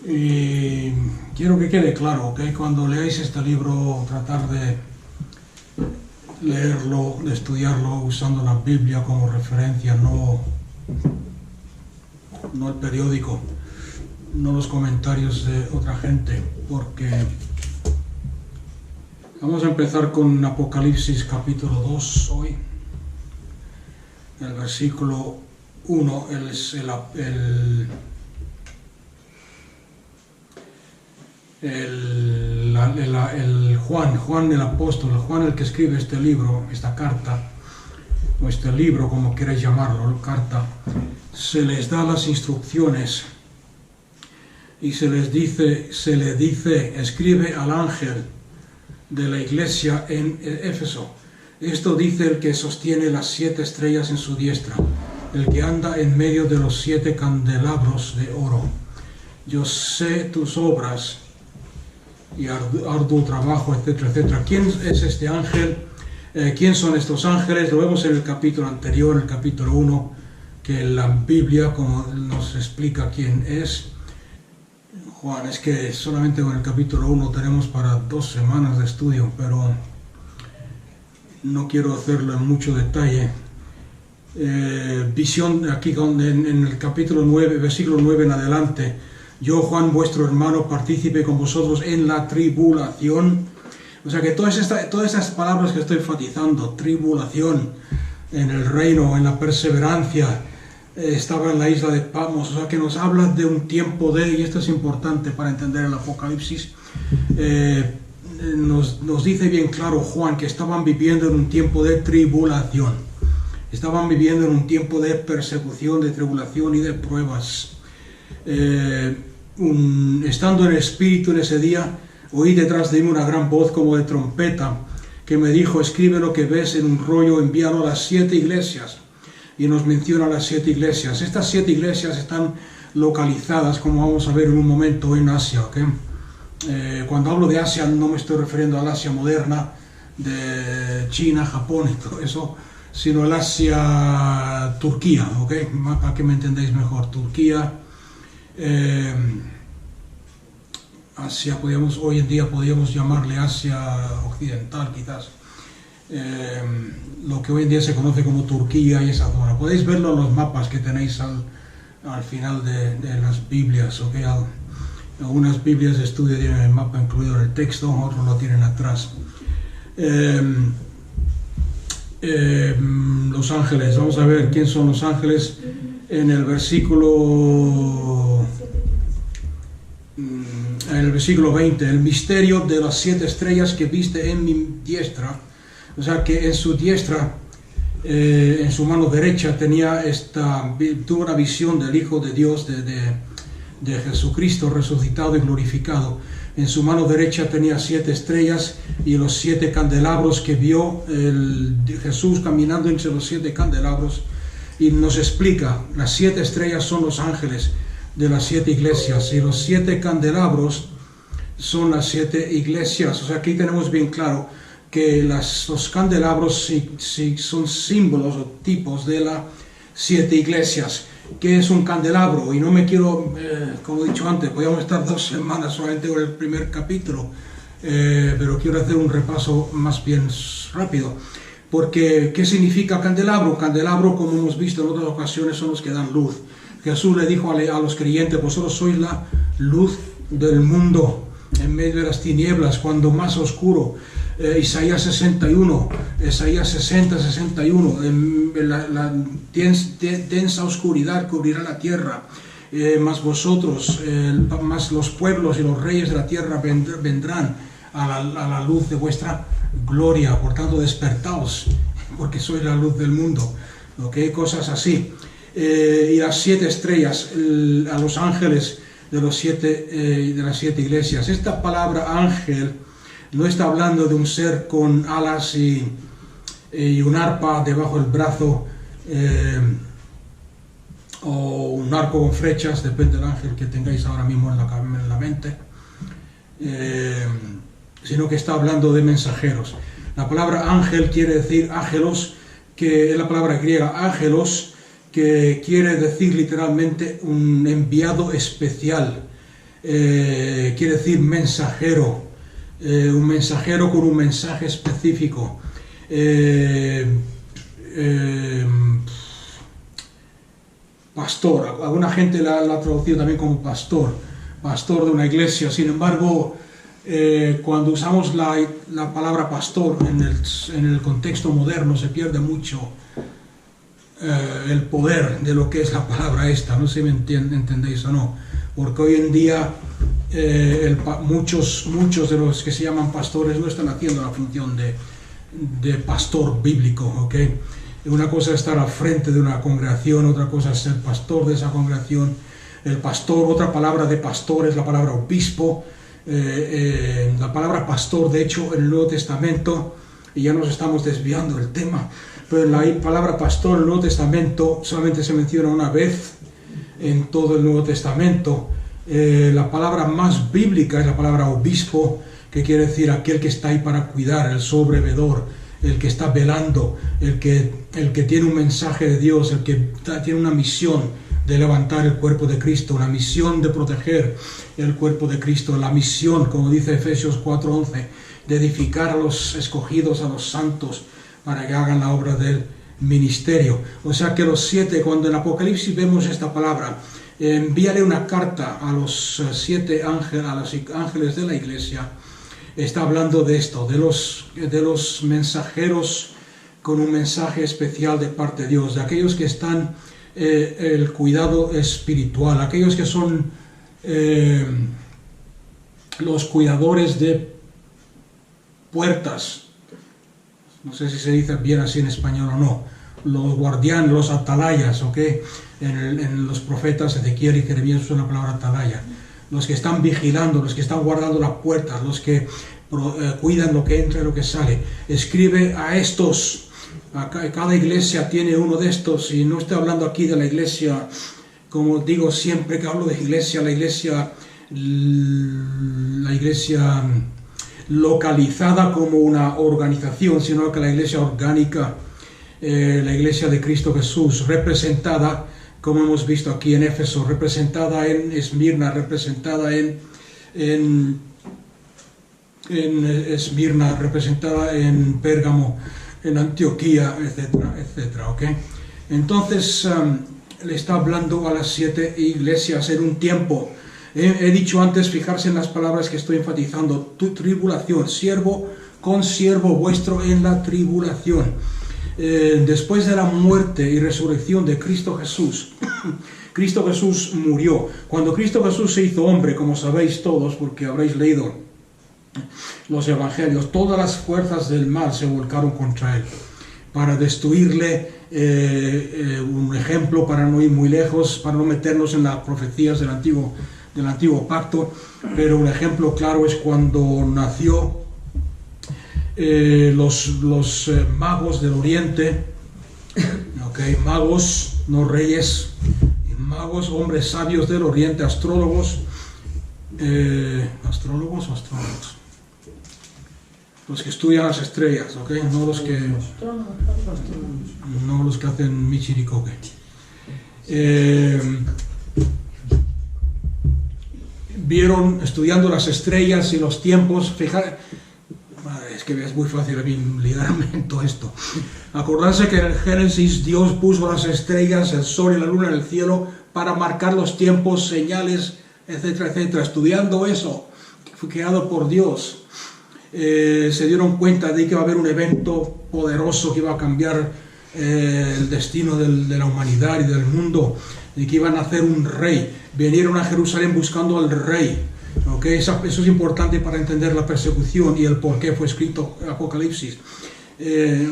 Y quiero que quede claro, ¿ok? Cuando leáis este libro, tratar de leerlo, de estudiarlo usando la Biblia como referencia, no el periódico, no los comentarios de otra gente, porque vamos a empezar con Apocalipsis capítulo 2 hoy. El versículo 1 es Juan el apóstol, Juan el que escribe este libro, esta carta, o este libro, como queráis llamarlo, carta, se les da las instrucciones y se le dice, escribe al ángel de la iglesia en Éfeso. Esto dice el que sostiene las 7 estrellas en su diestra, el que anda en medio de los 7 candelabros de oro. Yo sé tus obras y arduo trabajo, etcétera, etcétera. ¿Quién es este ángel? ¿Quién son estos ángeles? Lo vemos en el capítulo anterior, el capítulo 1, que la Biblia como nos explica quién es. Juan, es que solamente con el capítulo 1 tenemos para 2 semanas de estudio, pero no quiero hacerlo en mucho detalle. Visión, aquí en el capítulo 9, versículo 9 en adelante. Yo, Juan, vuestro hermano, partícipe con vosotros en la tribulación. O sea que todas estas palabras que estoy enfatizando, tribulación, en el reino, en la perseverancia, estaba en la isla de Patmos, o sea que nos habla de un tiempo y esto es importante para entender el Apocalipsis, nos dice bien claro Juan que estaban viviendo en un tiempo de tribulación, estaban viviendo en un tiempo de persecución, de tribulación y de pruebas. Estando en el espíritu en ese día, oí detrás de mí una gran voz como de trompeta que me dijo, escribe lo que ves en un rollo, envíalo a las 7 iglesias. Y nos menciona las 7 iglesias. Estas 7 iglesias están localizadas, como vamos a ver en un momento, en Asia. ¿Okay? Cuando hablo de Asia no me estoy refiriendo al Asia moderna de China, Japón y todo eso, sino al Asia Turquía, ¿okay? Para que me entendáis mejor. Turquía, Asia, hoy en día podríamos llamarle Asia Occidental quizás. Lo que hoy en día se conoce como Turquía y esa zona. Podéis verlo en los mapas que tenéis al final de las Biblias. ¿Okay? Algunas Biblias de estudio tienen el mapa incluido en el texto, otros lo tienen atrás. Los ángeles, vamos a ver quién son los ángeles en el versículo 20. El misterio de las 7 estrellas que viste en mi diestra. O sea que en su diestra, en su mano derecha, tuvo una visión del Hijo de Dios, de Jesucristo resucitado y glorificado. En su mano derecha tenía 7 estrellas y los 7 candelabros que vio Jesús caminando entre los 7 candelabros. Y nos explica, las 7 estrellas son los ángeles de las 7 iglesias y los 7 candelabros son las 7 iglesias. O sea, aquí tenemos bien claro que los candelabros sí son símbolos o tipos de las 7 iglesias. ¿Qué es un candelabro? Y no me quiero, como he dicho antes, podríamos estar 2 semanas solamente con el primer capítulo, pero quiero hacer un repaso más bien rápido. Porque, ¿qué significa candelabro? Candelabro, como hemos visto en otras ocasiones, son los que dan luz. Jesús le dijo a los creyentes, vosotros sois la luz del mundo, en medio de las tinieblas, cuando más oscuro. Isaías 61, Isaías 60, 61, la densa oscuridad cubrirá la tierra, más vosotros, más los pueblos y los reyes de la tierra vendrán a la luz de vuestra gloria. Por tanto, despertaos, porque sois la luz del mundo. ¿Okay? Cosas así. Y las 7 estrellas, a los ángeles de las 7 iglesias. Esta palabra ángel no está hablando de un ser con alas y un arpa debajo del brazo, o un arco con flechas, depende del ángel que tengáis ahora mismo en la mente, sino que está hablando de mensajeros. La palabra ángel quiere decir ángelos, que es la palabra griega ángelos, que quiere decir literalmente un enviado especial. quiere decir mensajero, un mensajero con un mensaje específico. Pastor, alguna gente la ha traducido también como pastor de una iglesia. Sin embargo, cuando usamos la palabra pastor en el contexto moderno, se pierde mucho el poder de lo que es la palabra esta. No sé si me entendéis o no, porque hoy en día muchos de los que se llaman pastores no están haciendo la función de pastor bíblico, ¿ok? Una cosa es estar al frente de una congregación, otra cosa es ser pastor de esa congregación. El pastor, otra palabra de pastor es la palabra obispo. La palabra pastor, de hecho, en el Nuevo Testamento, y ya nos estamos desviando del tema, pero la palabra pastor en el Nuevo Testamento solamente se menciona una vez en todo el Nuevo Testamento. La palabra más bíblica es la palabra obispo, que quiere decir aquel que está ahí para cuidar, el sobrevedor, el que está velando, el que tiene un mensaje de Dios, el que tiene una misión de levantar el cuerpo de Cristo, una misión de proteger el cuerpo de Cristo, la misión, como dice Efesios 4:11, de edificar a los escogidos, a los santos, para que hagan la obra del ministerio. O sea que los 7, cuando en Apocalipsis vemos esta palabra, envíale una carta a los 7 ángeles, a los ángeles de la iglesia, está hablando de esto, de los mensajeros con un mensaje especial de parte de Dios, de aquellos que están el cuidado espiritual, aquellos que son los cuidadores de puertas, no sé si se dice bien así en español o no, los guardianes, los atalayas, ¿ok? En los profetas Ezequiel y Jeremías usan la palabra atalaya. Los que están vigilando, los que están guardando las puertas, los que cuidan lo que entra y lo que sale. Escribe a estos, cada iglesia tiene uno de estos, y no estoy hablando aquí de la iglesia, como digo siempre que hablo de iglesia, la iglesia localizada como una organización, sino que la iglesia orgánica, la iglesia de Cristo Jesús, representada, como hemos visto aquí en Éfeso, representada en Esmirna, representada en Esmirna, representada en Pérgamo, en Antioquía, etcétera, etcétera, ¿ok? Entonces, le está hablando a las 7 iglesias en un tiempo. He dicho antes, fijarse en las palabras que estoy enfatizando, tu tribulación, siervo con siervo vuestro en la tribulación. Después de la muerte y resurrección de Cristo Jesús, Cristo Jesús murió. Cuando Cristo Jesús se hizo hombre, como sabéis todos, porque habréis leído los evangelios, todas las fuerzas del mal se volcaron contra él para destruirle. Un ejemplo, para no ir muy lejos, para no meternos en las profecías del antiguo pacto, pero un ejemplo claro es cuando nació los magos del oriente, okay, magos, no reyes, magos, hombres sabios del oriente, astrólogos, los que estudian las estrellas, okay, no los que hacen michiricoque. Vieron, estudiando las estrellas y los tiempos, fijar. Es que es muy fácil a mí ligarme en todo esto. Acordarse que en el Génesis Dios puso las estrellas, el sol y la luna en el cielo para marcar los tiempos, señales, etcétera, etcétera. Estudiando eso, fue creado por Dios, se dieron cuenta de que iba a haber un evento poderoso que iba a cambiar el destino de la humanidad y del mundo, de que iban a hacer un rey. Vinieron a Jerusalén buscando al rey. Okay, eso es importante para entender la persecución y el por qué fue escrito Apocalipsis.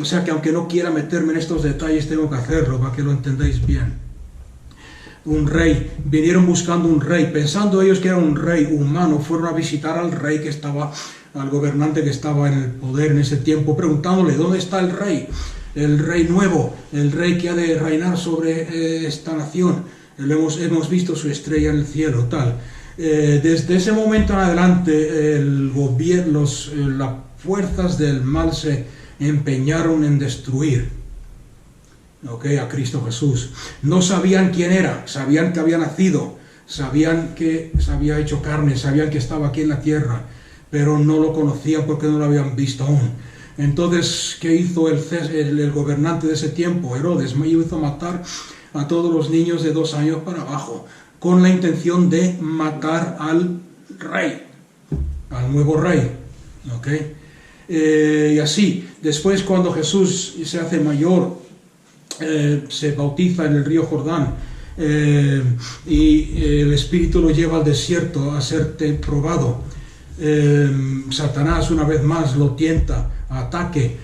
O sea que aunque no quiera meterme en estos detalles, tengo que hacerlo para que lo entendáis bien. Un rey, vinieron buscando un rey, pensando ellos que era un rey humano, fueron a visitar al rey que estaba, al gobernante que estaba en el poder en ese tiempo, preguntándole, ¿dónde está el rey nuevo, el rey que ha de reinar sobre esta nación? Hemos visto su estrella en el cielo, tal. Desde ese momento en adelante las fuerzas del mal se empeñaron en destruir a Cristo Jesús. No sabían quién era, sabían que había nacido, sabían que se había hecho carne, sabían que estaba aquí en la tierra, pero no lo conocían porque no lo habían visto aún. Entonces, ¿qué hizo el gobernante de ese tiempo, Herodes? Hizo matar a todos los niños de 2 años para abajo, con la intención de matar al rey, al nuevo rey. ¿Ok? Y así, después cuando Jesús se hace mayor, se bautiza en el río Jordán, y el Espíritu lo lleva al desierto a ser probado. Satanás una vez más lo tienta, ataque,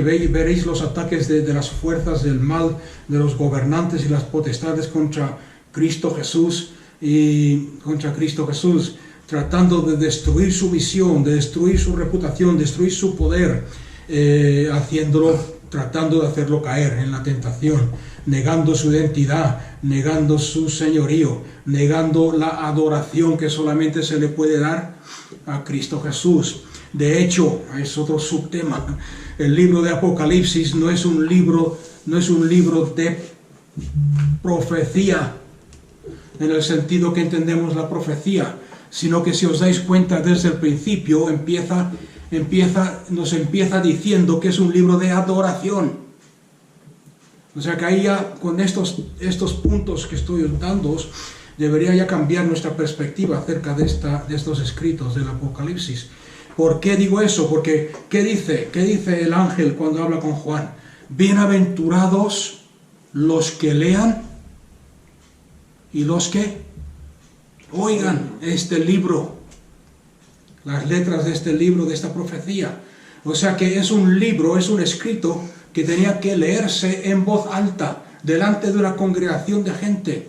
veréis los ataques de las fuerzas del mal, de los gobernantes y las potestades contra Cristo Jesús, tratando de destruir su visión, de destruir su reputación, destruir su poder, tratando de hacerlo caer en la tentación, negando su identidad, negando su señorío, negando la adoración que solamente se le puede dar a Cristo Jesús. De hecho, es otro subtema. El libro de Apocalipsis no es un libro de profecía, en el sentido que entendemos la profecía, sino que si os dais cuenta desde el principio nos empieza diciendo que es un libro de adoración. O sea que ahí ya con estos puntos que estoy dándoos, debería ya cambiar nuestra perspectiva acerca de estos escritos del Apocalipsis. ¿Por qué digo eso? Porque ¿qué dice el ángel cuando habla con Juan? Bienaventurados los que lean y los que oigan este libro, las letras de este libro, de esta profecía. O sea que es un libro, es un escrito que tenía que leerse en voz alta, delante de una congregación de gente,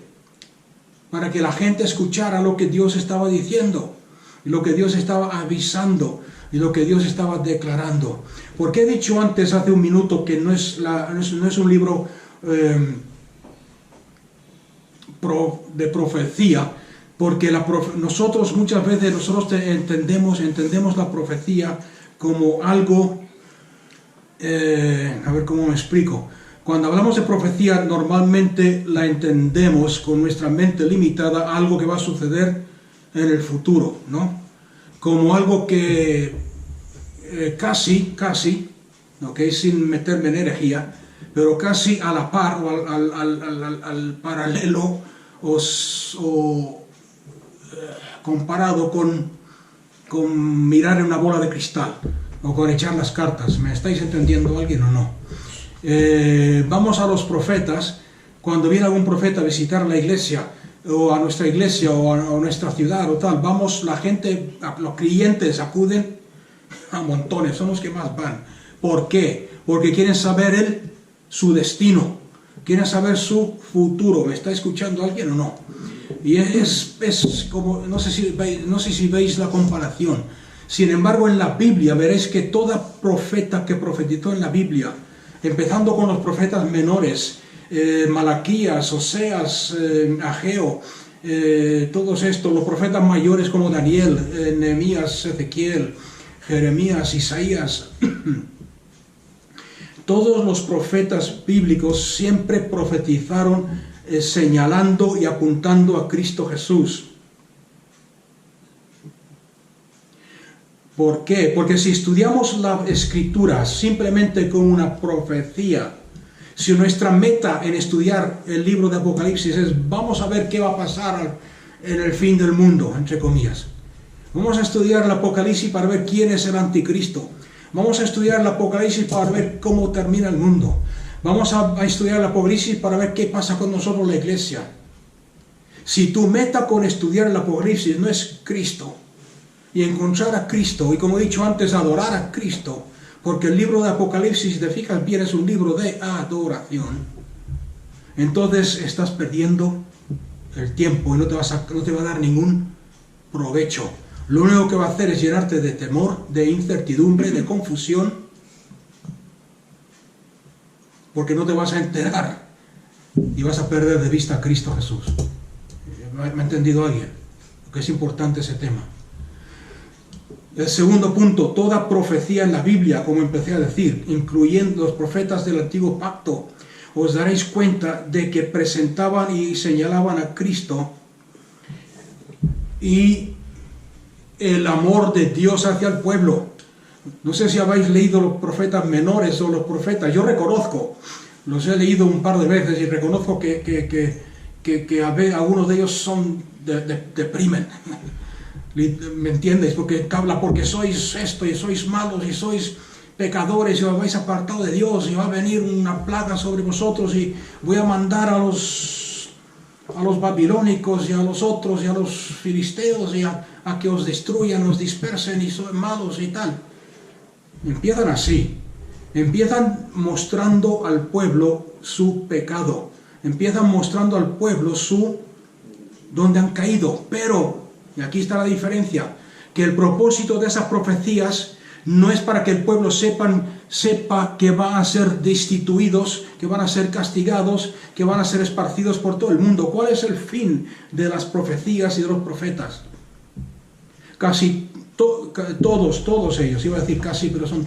para que la gente escuchara lo que Dios estaba diciendo, lo que Dios estaba avisando y lo que Dios estaba declarando. Porque he dicho antes, hace un minuto, que no es un libro de profecía, porque nosotros muchas veces entendemos la profecía como algo, a ver cómo me explico. Cuando hablamos de profecía, normalmente la entendemos con nuestra mente limitada, algo que va a suceder en el futuro, ¿no? Como algo que casi, ¿okay? Sin meterme en herejía, pero casi a la par o al paralelo o comparado con mirar en una bola de cristal o con echar las cartas. ¿Me estáis entendiendo alguien o no? Vamos a los profetas. Cuando viene algún profeta a visitar la iglesia o a nuestra iglesia o a nuestra ciudad o tal, la gente, los creyentes acuden a montones, son los que más van. ¿Por qué? Porque quieren saber su destino, quieren saber su futuro. ¿Me está escuchando alguien o no? Y es como, no sé si veis la comparación. Sin embargo, en la Biblia veréis que toda profeta que profetizó en la Biblia, empezando con los profetas menores, Malaquías, Oseas, Ageo, todos estos, los profetas mayores como Daniel, Nehemías, Ezequiel, Jeremías, Isaías, todos los profetas bíblicos siempre profetizaron señalando y apuntando a Cristo Jesús. ¿Por qué? Porque si estudiamos la Escritura simplemente con una profecía, si nuestra meta en estudiar el libro de Apocalipsis es vamos a ver qué va a pasar en el fin del mundo, entre comillas. Vamos a estudiar el Apocalipsis para ver quién es el anticristo. Vamos a estudiar el Apocalipsis para ver cómo termina el mundo. Vamos a estudiar el Apocalipsis para ver qué pasa con nosotros la iglesia. Si tu meta con estudiar el Apocalipsis no es Cristo y encontrar a Cristo, y como he dicho antes, adorar a Cristo, porque el libro de Apocalipsis, si te fijas bien, es un libro de adoración, entonces estás perdiendo el tiempo y no te va a dar ningún provecho. Lo único que va a hacer es llenarte de temor, de incertidumbre, de confusión, porque no te vas a enterar y vas a perder de vista a Cristo Jesús. ¿Me ha entendido alguien? Porque es importante ese tema. El segundo punto, toda profecía en la Biblia, como empecé a decir, incluyendo los profetas del Antiguo Pacto, os daréis cuenta de que presentaban y señalaban a Cristo y el amor de Dios hacia el pueblo. No sé si habéis leído los profetas menores o los profetas. Yo reconozco, los he leído un par de veces y reconozco que algunos de ellos son deprimen. ¿Me entiendes? Porque habla, porque sois esto y sois malos y sois pecadores y os habéis apartado de Dios y va a venir una plaga sobre vosotros y voy a mandar a los babilónicos y a los otros y a los filisteos y a que os destruyan, os dispersen y son malos y tal. Empiezan así, empiezan mostrando al pueblo su pecado, empiezan mostrando al pueblo donde han caído, pero, y aquí está la diferencia, que el propósito de esas profecías no es para que el pueblo sepa que van a ser destituidos, que van a ser castigados, que van a ser esparcidos por todo el mundo. ¿Cuál es el fin de las profecías y de los profetas? Casi todos ellos, iba a decir casi, pero son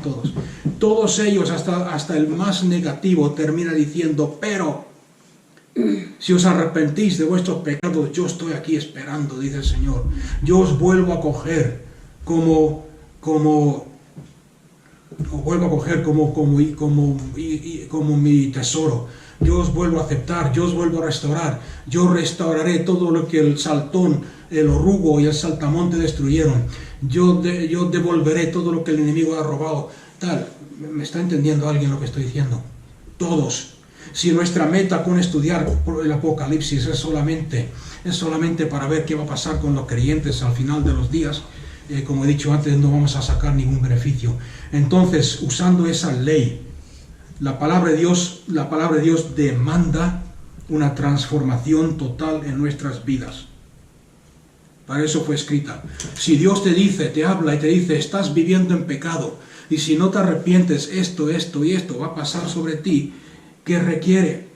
todos ellos, hasta el más negativo, termina diciendo, pero si os arrepentís de vuestros pecados, yo estoy aquí esperando, dice el Señor. Yo os vuelvo a coger como mi tesoro. Yo os vuelvo a aceptar, yo os vuelvo a restaurar. Yo restauraré todo lo que el saltón, el orugo y el saltamonte destruyeron. Yo devolveré todo lo que el enemigo ha robado. Tal, ¿me está entendiendo alguien lo que estoy diciendo? Todos. Si nuestra meta con estudiar el Apocalipsis es solamente para ver qué va a pasar con los creyentes al final de los días, como he dicho antes, no vamos a sacar ningún beneficio. Entonces, usando esa ley, la palabra de Dios demanda una transformación total en nuestras vidas. Para eso fue escrita. Si Dios te habla y te dice, estás viviendo en pecado, y si no te arrepientes, esto y esto va a pasar sobre ti, ¿qué requiere?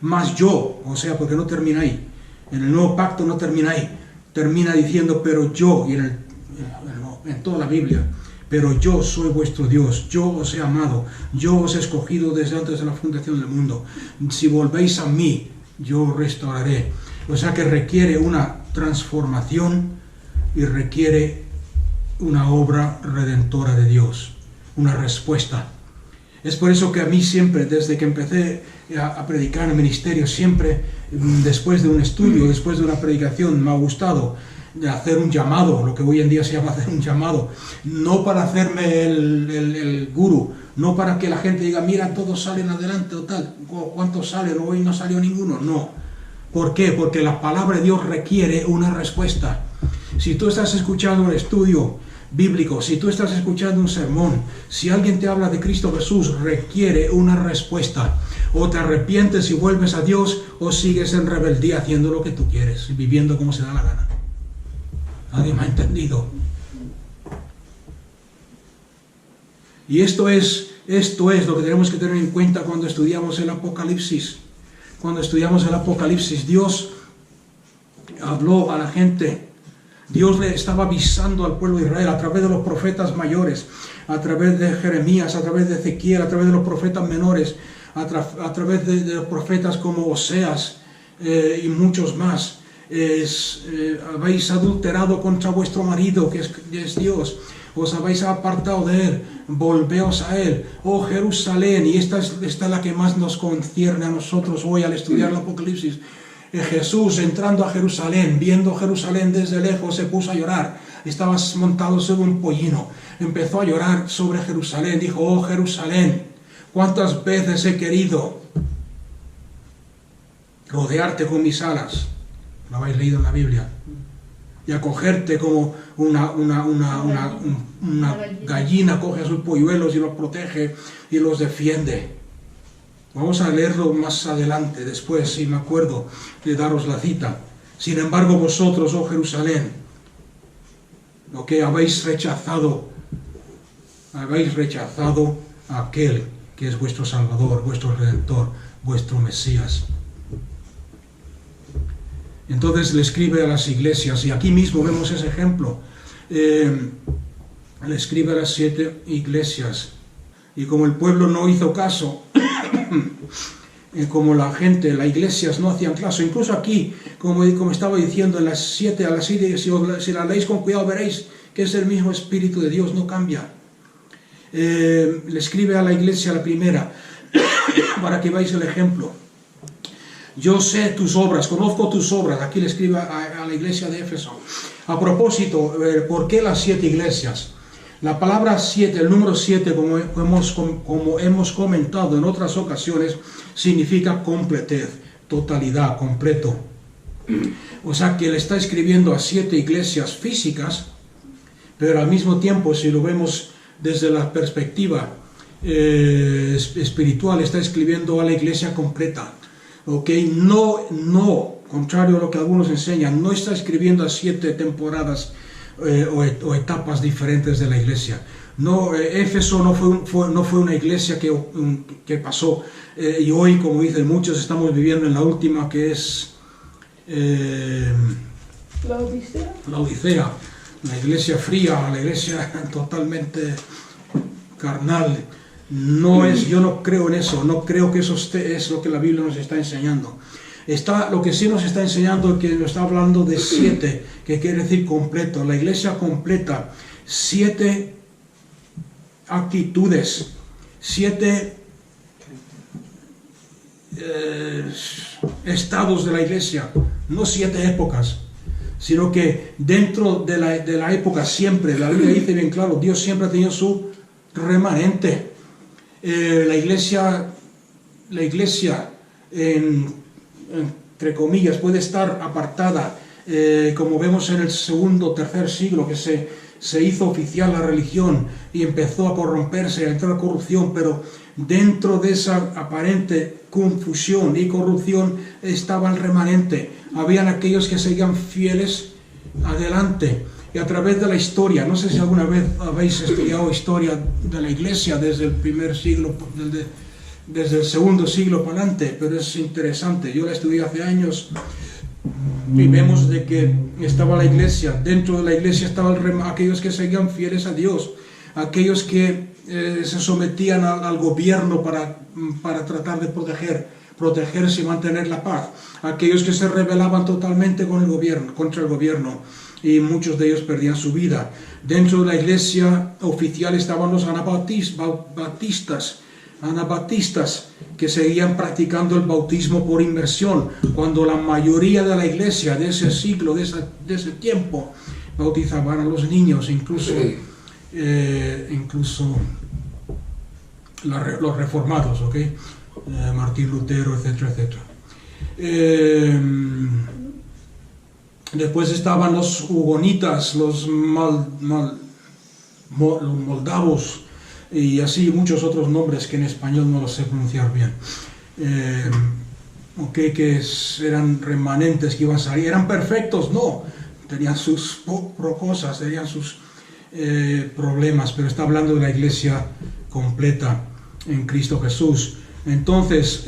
Más yo, o sea, porque no termina ahí. En el nuevo pacto no termina ahí. Termina diciendo, pero yo, y en toda la Biblia, pero yo soy vuestro Dios, yo os he amado, yo os he escogido desde antes de la fundación del mundo. Si volvéis a mí, yo os restauraré. O sea que requiere una transformación y requiere una obra redentora de Dios, una respuesta. Es por eso que a mí siempre, desde que empecé a predicar en el ministerio, siempre después de un estudio, después de una predicación, me ha gustado hacer un llamado, lo que hoy en día se llama hacer un llamado, no para hacerme el gurú, no para que la gente diga, mira, todos salen adelante o tal, ¿cuántos salen? Hoy no salió ninguno, no. ¿Por qué? Porque la palabra de Dios requiere una respuesta. Si tú estás escuchando un estudio bíblico, si tú estás escuchando un sermón, si alguien te habla de Cristo Jesús, requiere una respuesta. O te arrepientes y vuelves a Dios, o sigues en rebeldía haciendo lo que tú quieres, viviendo como se da la gana. ¿Nadie me ha entendido? Y esto es lo que tenemos que tener en cuenta cuando estudiamos el Apocalipsis. Cuando estudiamos el Apocalipsis, Dios habló a la gente. Dios le estaba avisando al pueblo de Israel a través de los profetas mayores, a través de Jeremías, a través de Ezequiel, a través de los profetas menores, a través de los profetas como Oseas y muchos más. Habéis adulterado contra vuestro marido, que es Dios. Os habéis apartado de él, volveos a él, oh Jerusalén. Y esta es la que más nos concierne a nosotros hoy al estudiar el Apocalipsis. Jesús entrando a Jerusalén, viendo Jerusalén desde lejos, se puso a llorar. Estaba montado sobre un pollino, empezó a llorar sobre Jerusalén. Dijo, oh Jerusalén, cuántas veces he querido rodearte con mis alas. Lo habéis leído en la Biblia. Y acogerte como una gallina coge a sus polluelos y los protege y los defiende. Vamos a leerlo más adelante, después, si me acuerdo de daros la cita. Sin embargo, vosotros, oh Jerusalén, lo que habéis rechazado a aquel que es vuestro Salvador, vuestro Redentor, vuestro Mesías. Entonces le escribe a las iglesias, y aquí mismo vemos ese ejemplo. Le escribe a las 7 iglesias, y como el pueblo no hizo caso, como la gente, las iglesias no hacían caso. Incluso aquí, como estaba diciendo, en las 7, si la leéis con cuidado veréis que es el mismo Espíritu de Dios, no cambia. Le escribe a la iglesia la primera, para que veáis el ejemplo. Yo sé tus obras, conozco tus obras. Aquí le escribe a la iglesia de Éfeso. A propósito, ¿por qué las 7 iglesias? La palabra 7, el número 7, como hemos comentado en otras ocasiones, significa completez, totalidad, completo. O sea que le está escribiendo a 7 iglesias físicas, pero al mismo tiempo, si lo vemos desde la perspectiva espiritual, está escribiendo a la iglesia completa. ¿Ok? No, contrario a lo que algunos enseñan, no está escribiendo a 7 temporadas o etapas diferentes de la iglesia. No, Éfeso no fue una iglesia que pasó, y hoy, como dicen muchos, estamos viviendo en la última, que es la Odisea, la iglesia fría, la iglesia totalmente carnal. Yo no creo en eso, no creo que eso es lo que la Biblia nos está enseñando. Lo que sí nos está enseñando es que nos está hablando de 7, que quiere decir completo, la iglesia completa, 7 actitudes, 7 estados de la iglesia, no 7 épocas, sino que dentro de la época siempre, la Biblia dice bien claro, Dios siempre ha tenido su remanente. La iglesia entre comillas, puede estar apartada, como vemos en el segundo o tercer siglo, que se hizo oficial la religión y empezó a corromperse, a entrar corrupción, pero dentro de esa aparente confusión y corrupción estaba el remanente. Habían aquellos que seguían fieles adelante. Y a través de la historia, no sé si alguna vez habéis estudiado historia de la iglesia desde el primer siglo, desde el segundo siglo para adelante, pero es interesante. Yo la estudié hace años y vemos de que estaba la iglesia, dentro de la iglesia estaban aquellos que seguían fieles a Dios, aquellos que se sometían al gobierno para tratar de protegerse y mantener la paz, aquellos que se rebelaban totalmente contra el gobierno, y muchos de ellos perdían su vida. Dentro de la iglesia oficial estaban los anabaptistas, que seguían practicando el bautismo por inmersión, cuando la mayoría de la iglesia de ese siglo, de ese tiempo, bautizaban a los niños, incluso los reformados, ¿ok? Martín Lutero, etcétera, etcétera. Después estaban los hugonitas, los moldavos, y así muchos otros nombres que en español no los sé pronunciar bien. Que eran remanentes que iban a salir. ¿Eran perfectos? No. Tenían sus cosas, tenían sus problemas, pero está hablando de la iglesia completa en Cristo Jesús. Entonces,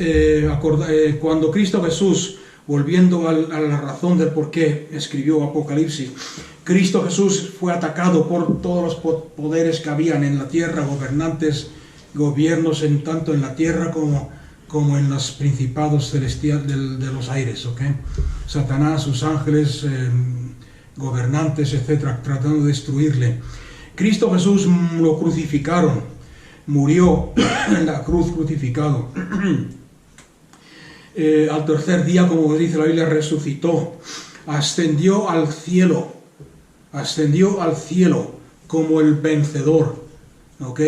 cuando Cristo Jesús, volviendo a la razón del por qué escribió Apocalipsis, Cristo Jesús fue atacado por todos los poderes que habían en la tierra, gobiernos tanto en la tierra como en los principados celestiales de los aires, ¿ok? Satanás, sus ángeles, gobernantes, etcétera, tratando de destruirle. Cristo Jesús lo crucificaron, murió en la cruz crucificado. Al tercer día, como dice la Biblia, resucitó, ascendió al cielo como el vencedor, ¿ok?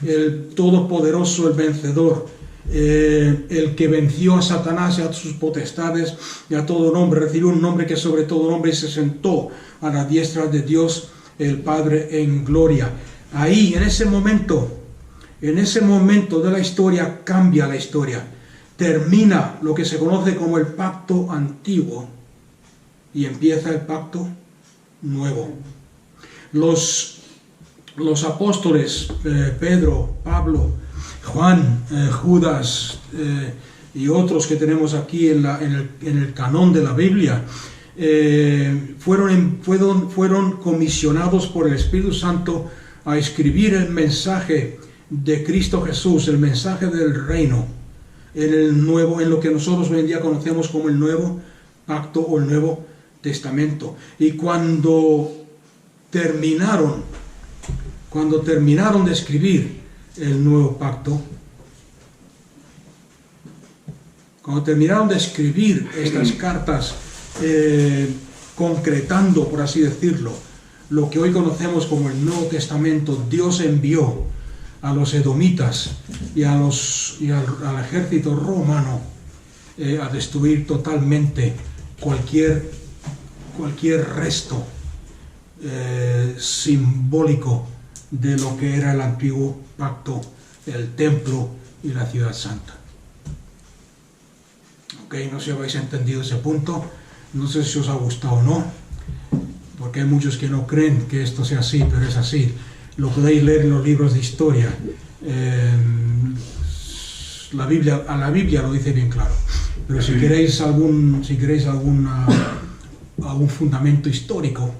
El todopoderoso, el vencedor, el que venció a Satanás y a sus potestades y a todo nombre, recibió un nombre que sobre todo nombre, y se sentó a la diestra de Dios el Padre en gloria. Ahí, en ese momento de la historia, cambia la historia. Termina lo que se conoce como el pacto antiguo y empieza el pacto nuevo. Los apóstoles, Pedro, Pablo, Juan, Judas y otros que tenemos aquí en el canón de la Biblia, fueron comisionados por el Espíritu Santo a escribir el mensaje de Cristo Jesús, el mensaje del reino, en el nuevo, en lo que nosotros hoy en día conocemos como el Nuevo Pacto o el Nuevo Testamento. Y cuando terminaron de escribir el Nuevo Pacto, cuando terminaron de escribir estas cartas, concretando, por así decirlo, lo que hoy conocemos como el Nuevo Testamento, Dios envió a los edomitas y al ejército romano a destruir totalmente cualquier resto simbólico de lo que era el antiguo pacto, el templo y la ciudad santa. Ok, no sé si habéis entendido ese punto, no sé si os ha gustado o no, porque hay muchos que no creen que esto sea así, pero es así. Lo podéis leer en los libros de historia. La Biblia lo dice bien claro. Pero si queréis algún fundamento histórico,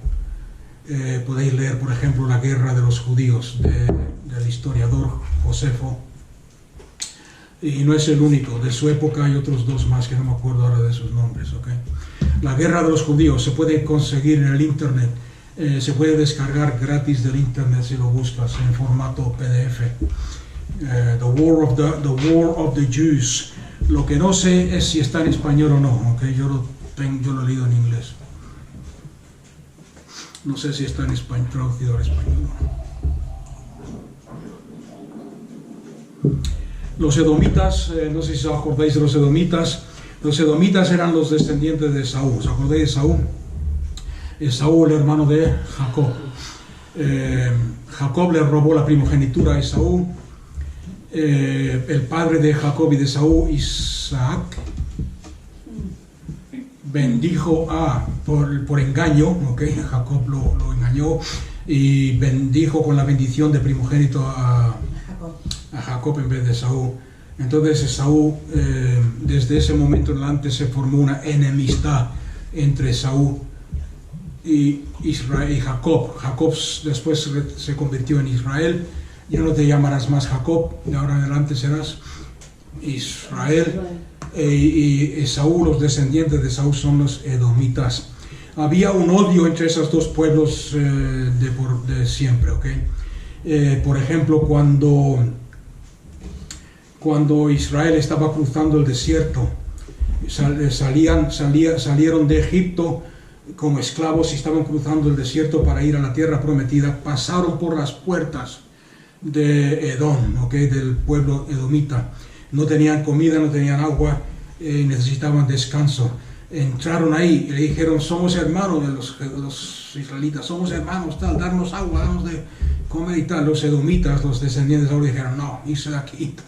podéis leer, por ejemplo, la guerra de los judíos del historiador Josefo. Y no es el único, de su época hay otros dos más que no me acuerdo ahora de sus nombres. ¿Okay? La guerra de los judíos se puede conseguir en el internet. Se puede descargar gratis del internet si lo buscas en formato PDF. The War of the Jews. Lo que no sé es si está en español o no. ¿Okay? Yo lo he leído en inglés. No sé si está en español, traducido al español o no. Los edomitas, no sé si os acordáis de los edomitas. Los edomitas eran los descendientes de Esaú. ¿Os acordáis de Esaú? Esaú, el hermano de Jacob. Jacob le robó la primogenitura a Esaú. El padre de Jacob y de Esaú, Isaac, bendijo por engaño, ¿okay? Jacob lo engañó y bendijo con la bendición de primogénito a Jacob en vez de Esaú. Entonces Esaú, desde ese momento en adelante se formó una enemistad entre Esaú y Israel y Jacob. Jacob después se convirtió en Israel. Ya no te llamarás más Jacob, de ahora en adelante serás Israel. Y Esaú, los descendientes de Esaú son los edomitas. Había un odio entre esos dos pueblos de siempre, ¿ok? Por ejemplo, cuando Israel estaba cruzando el desierto, salieron de Egipto como esclavos y estaban cruzando el desierto para ir a la tierra prometida, pasaron por las puertas de Edom, ¿okay? Del pueblo edomita. No tenían comida, no tenían agua, necesitaban descanso. Entraron ahí y le dijeron: somos hermanos de los israelitas, somos hermanos, tal, darnos agua, darnos de comer y tal. Los edomitas, los descendientes de Saúl, dijeron: no, irse de aquí, tal.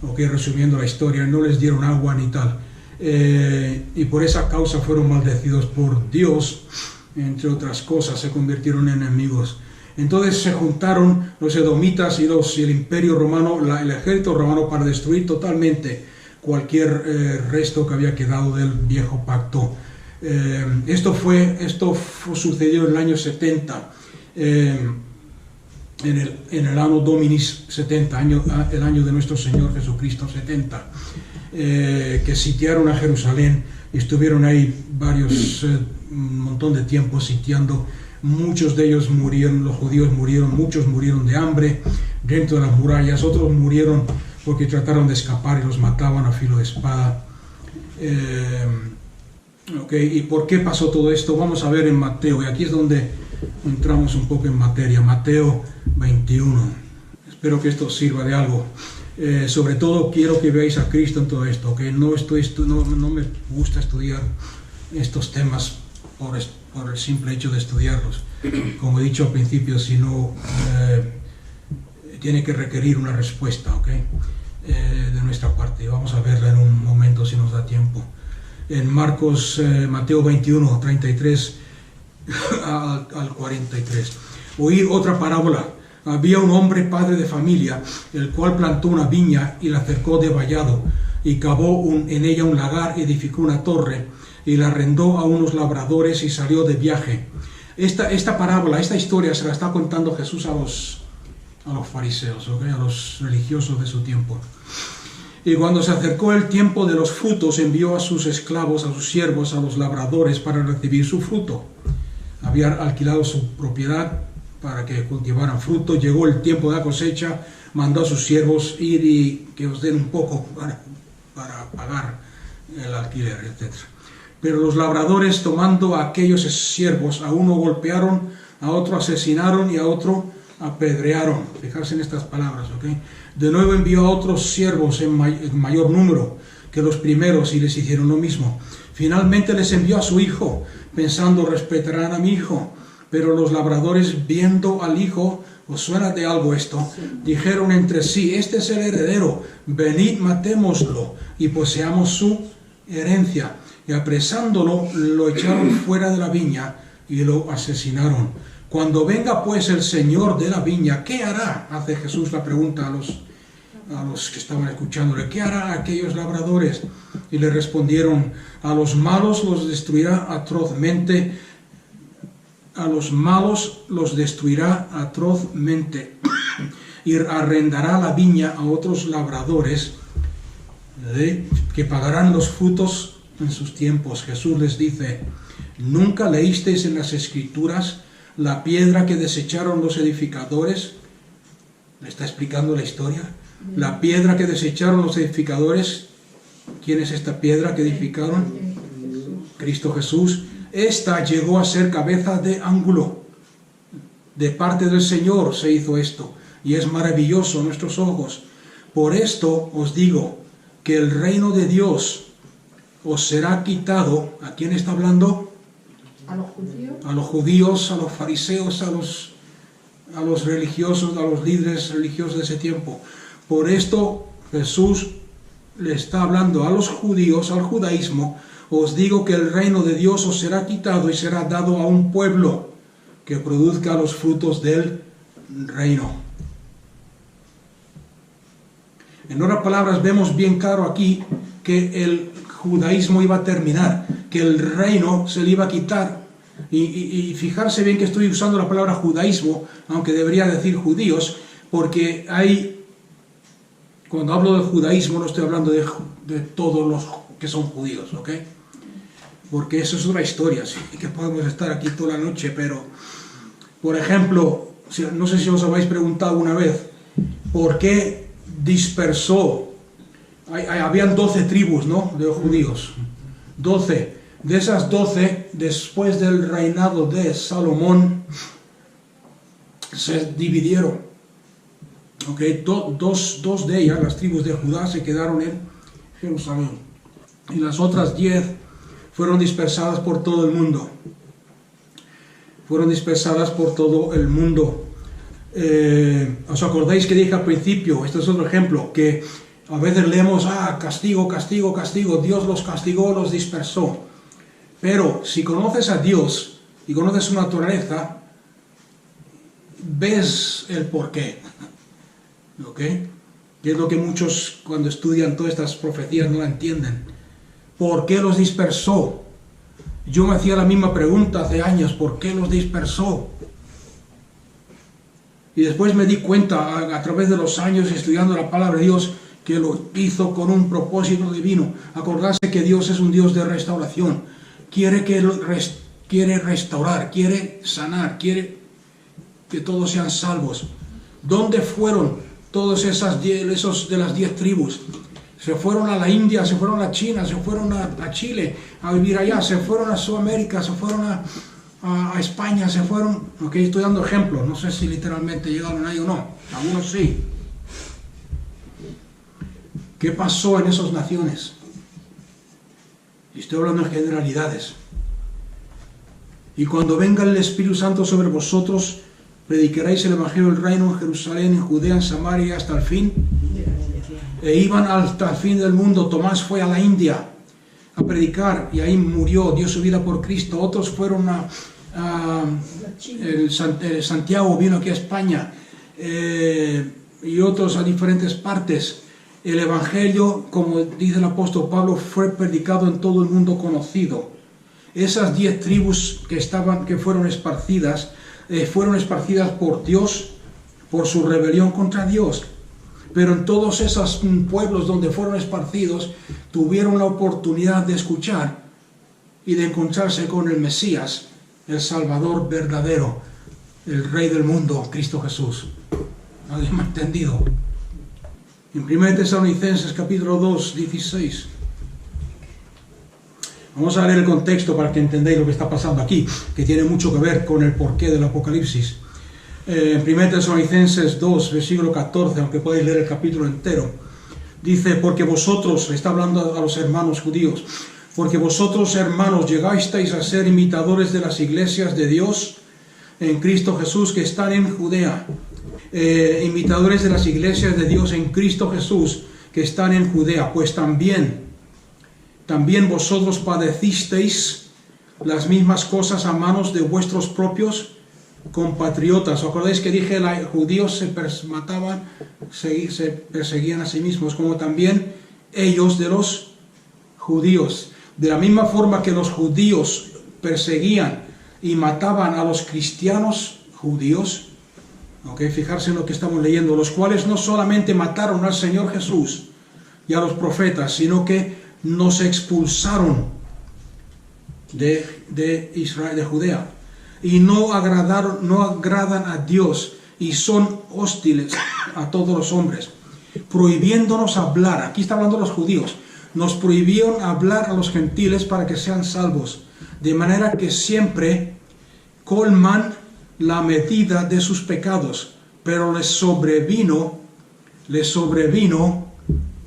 Ok, resumiendo la historia, no les dieron agua ni tal. Y por esa causa fueron maldecidos por Dios, entre otras cosas, se convirtieron en enemigos. Entonces se juntaron los edomitas y el imperio romano, el ejército romano, para destruir totalmente cualquier resto que había quedado del viejo pacto. Esto sucedió en el año 70, en el anno Dominis 70, el año de nuestro Señor Jesucristo 70, que sitiaron a Jerusalén y estuvieron ahí un montón de tiempo sitiando. Muchos de ellos murieron, los judíos murieron, muchos murieron de hambre dentro de las murallas, otros murieron porque trataron de escapar y los mataban a filo de espada. ¿Y por qué pasó todo esto? Vamos a ver en Mateo, y aquí es donde entramos un poco en materia. Mateo 21. Espero que esto os sirva de algo. Sobre todo quiero que veáis a Cristo en todo esto. No me gusta estudiar estos temas por el simple hecho de estudiarlos. Como he dicho al principio, si no, tiene que requerir una respuesta, de nuestra parte. Vamos a verla en un momento si nos da tiempo. En Mateo 21, 33 al 43. Oíd otra parábola. Había un hombre padre de familia, el cual plantó una viña y la cercó de vallado, y cavó en ella un lagar, edificó una torre, y la arrendó a unos labradores y salió de viaje. Esta parábola, esta historia se la está contando Jesús a los fariseos, a los religiosos de su tiempo. Y cuando se acercó el tiempo de los frutos, envió a sus esclavos, a sus siervos, a los labradores para recibir su fruto. Había alquilado su propiedad para que cultivaran fruto. Llegó el tiempo de la cosecha, mandó a sus siervos ir y que os den un poco para pagar el alquiler, etc. Pero los labradores, tomando a aquellos siervos, a uno golpearon, a otro asesinaron y a otro apedrearon. Fijarse en estas palabras, ¿ok? De nuevo envió a otros siervos en mayor número que los primeros y les hicieron lo mismo. Finalmente les envió a su hijo, pensando respetarán a mi hijo. Pero los labradores, viendo al hijo, ¿os suena de algo esto? Dijeron entre sí, este es el heredero, venid matémoslo y poseamos su herencia. Y apresándolo, lo echaron fuera de la viña y lo asesinaron. Cuando venga pues el señor de la viña, ¿qué hará? Hace Jesús la pregunta a los que estaban escuchándole. ¿Qué hará a aquellos labradores? Y le respondieron, a los malos los destruirá atrozmente. A los malos los destruirá atrozmente. Y arrendará la viña a otros labradores que pagarán los frutos en sus tiempos. Jesús les dice, ¿nunca leísteis en las Escrituras la piedra que desecharon los edificadores? ¿Le está explicando la historia? La piedra que desecharon los edificadores. ¿Quién es esta piedra que edificaron? Cristo Jesús. Esta llegó a ser cabeza de ángulo. De parte del Señor se hizo esto, y es maravilloso a nuestros ojos. Por esto os digo que el reino de Dios os será quitado. ¿A quién está hablando? ¿A los judíos? A los judíos, a los fariseos, a los religiosos, a los líderes religiosos de ese tiempo. Por esto Jesús le está hablando a los judíos, al judaísmo. Os digo que el reino de Dios os será quitado y será dado a un pueblo que produzca los frutos del reino. En otras palabras, vemos bien claro aquí que el judaísmo iba a terminar, que el reino se le iba a quitar. Y fijarse bien que estoy usando la palabra judaísmo, aunque debería decir judíos, porque cuando hablo de judaísmo no estoy hablando de todos los que son judíos, ¿ok? Porque eso es una historia, sí, que podemos estar aquí toda la noche, pero, por ejemplo, no sé si os habéis preguntado alguna vez, ¿por qué dispersó? Habían 12 tribus, ¿no?, de judíos, 12. De esas 12, después del reinado de Salomón, se dividieron. Okay, dos de ellas, las tribus de Judá, se quedaron en Jerusalén. Y las otras 10 fueron dispersadas por todo el mundo. Fueron dispersadas por todo el mundo. ¿Os acordáis que dije al principio? Este es otro ejemplo, que a veces leemos, castigo, castigo, castigo. Dios los castigó, los dispersó. Pero si conoces a Dios y conoces su naturaleza, ves el porqué. ¿Ok? Que es lo que muchos cuando estudian todas estas profecías no la entienden. ¿Por qué los dispersó? Yo me hacía la misma pregunta hace años, ¿por qué los dispersó? Y después me di cuenta a través de los años estudiando la palabra de Dios que lo hizo con un propósito divino. Acordarse que Dios es un Dios de restauración. Quiere restaurar, quiere sanar, quiere que todos sean salvos. ¿Dónde fueron todos esos de las 10 tribus? Se fueron a la India, se fueron a China, se fueron a Chile a vivir allá, se fueron a Sudamérica, se fueron a España, se fueron... Ok, estoy dando ejemplos, no sé si literalmente llegaron ahí o no, algunos sí. ¿Qué pasó en esas naciones? Y estoy hablando en generalidades. Y cuando venga el Espíritu Santo sobre vosotros, predicaréis el Evangelio del Reino en Jerusalén, en Judea, en Samaria, hasta el fin. E iban hasta el fin del mundo. Tomás fue a la India a predicar y ahí murió, dio su vida por Cristo. Otros fueron a Santiago, vino aquí a España, y otros a diferentes partes. El Evangelio, como dice el apóstol Pablo, fue predicado en todo el mundo conocido. Esas 10 tribus que fueron esparcidas por Dios, por su rebelión contra Dios. Pero en todos esos pueblos donde fueron esparcidos, tuvieron la oportunidad de escuchar y de encontrarse con el Mesías, el Salvador verdadero, el Rey del mundo, Cristo Jesús. ¿Alguien me ha entendido? En 1 Tesalonicenses capítulo 2, 16. Vamos a leer el contexto para que entendáis lo que está pasando aquí, que tiene mucho que ver con el porqué del Apocalipsis. En 1 Tesalonicenses 2, versículo 14, aunque podéis leer el capítulo entero, dice: porque vosotros, está hablando a los hermanos judíos, porque vosotros, hermanos, llegasteis a ser imitadores de las iglesias de Dios en Cristo Jesús que están en Judea. Imitadores de las iglesias de Dios en Cristo Jesús que están en Judea, pues también vosotros padecisteis las mismas cosas a manos de vuestros propios compatriotas. ¿Os acordáis que dije los judíos se perseguían a sí mismos, como también ellos de los judíos? De la misma forma que los judíos perseguían y mataban a los cristianos judíos, fijarse en lo que estamos leyendo, los cuales no solamente mataron al Señor Jesús y a los profetas, sino que nos expulsaron de Israel, de Judea, y no agradan a Dios y son hostiles a todos los hombres, prohibiéndonos hablar. Aquí está hablando de los judíos. Nos prohibieron hablar a los gentiles para que sean salvos, de manera que siempre colman la medida de sus pecados, pero les sobrevino,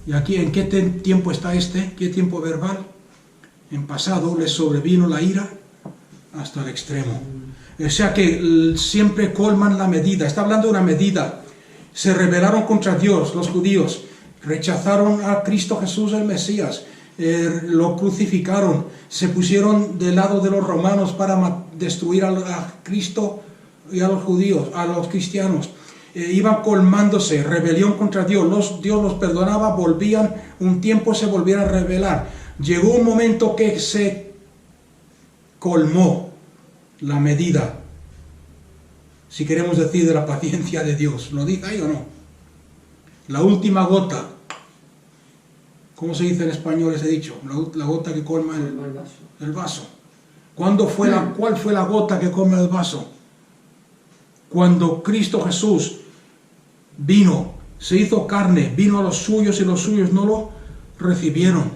y aquí ¿en qué tiempo está qué tiempo verbal? En pasado, les sobrevino la ira hasta el extremo. O sea que siempre colman la medida. Está hablando de una medida. Se rebelaron contra Dios, los judíos, rechazaron a Cristo Jesús el Mesías, lo crucificaron, se pusieron del lado de los romanos para destruir a Cristo y a los judíos, a los cristianos. Iban colmándose, rebelión contra Dios. Dios los perdonaba, volvían, un tiempo se volvieron a rebelar. Llegó un momento que se colmó la medida, si queremos decir, de la paciencia de Dios. ¿Lo dice ahí o no? La última gota. ¿Cómo se dice en español ese dicho? La gota que colma el vaso. ¿Cuál fue la gota que colma el vaso? Cuando Cristo Jesús vino, se hizo carne, vino a los suyos y los suyos no lo recibieron.